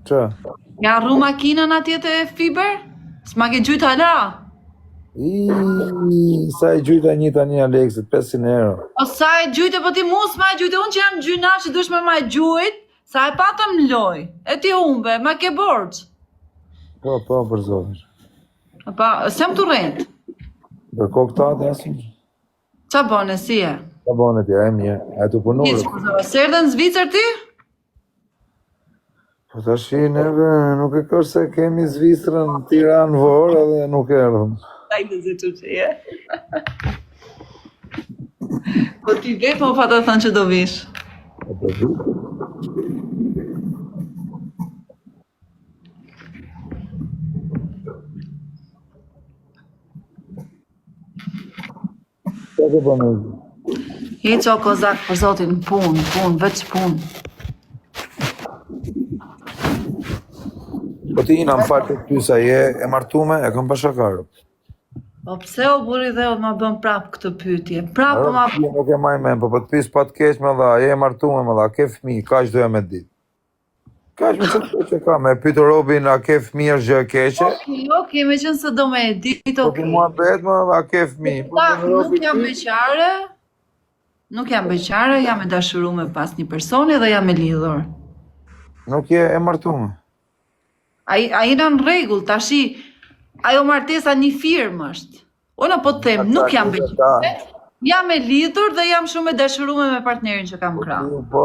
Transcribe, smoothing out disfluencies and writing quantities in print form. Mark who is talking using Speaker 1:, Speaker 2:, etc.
Speaker 1: Që?
Speaker 2: Ja rru makinën atje të fiber? S'ma ke gjujt hala?
Speaker 1: Sa e gjujta një tani Aleksit, 500 euro.
Speaker 2: O sa e gjujte, po ti mu s'ma e gjujte, unë që jam gjynar që dush me ma e gjujt, sa e patëm loj, e ti umbe, ma ke borç.
Speaker 1: Po, për zotin.
Speaker 2: Pa, se më të rrent.
Speaker 1: Për koktate asin.
Speaker 2: Qa bone, si e?
Speaker 1: Qa bone ti, e mirë, e të punurë.
Speaker 2: Se erdhe në Zvicër ti?
Speaker 1: Po të shi, neve nuk e kërë se kemi Zvicrën Tiranë vorë edhe nuk erdhëm.
Speaker 2: Ajde se që që je. Po ti vetë më fa të thënë që do vish.
Speaker 1: Po të vi. Qa të bënë?
Speaker 2: Hiq o kozak, për zotin, pun, veç pun.
Speaker 1: Po ti ina më falë të pysa, je e martume, e kam pashakarë.
Speaker 2: Po pse o buri dhe o ma bën prap këtë pyetje? Prap o ma...
Speaker 1: Ti nuk e maj men, po të pysë pa të keq me dha, je e martume me dha, ke fmi, kaq doja me ditë. Kaq me që ka, me pytë Robin, a ke fmi është gjë e keqe?
Speaker 2: Okej, me qënë se do me e ditë,
Speaker 1: Po ti mua bet më, a ke fmi?
Speaker 2: Nuk jam beqare, jam e dashurume pas një personi dhe jam e lidhur.
Speaker 1: Nuk je e martume.
Speaker 2: A jena në rregull, tashi, ajo martesa një firmë është. Unë po të them, nuk jam beqare, jam e lidhur dhe jam shumë e dashurume me partnerin që kam krahë.
Speaker 1: Po,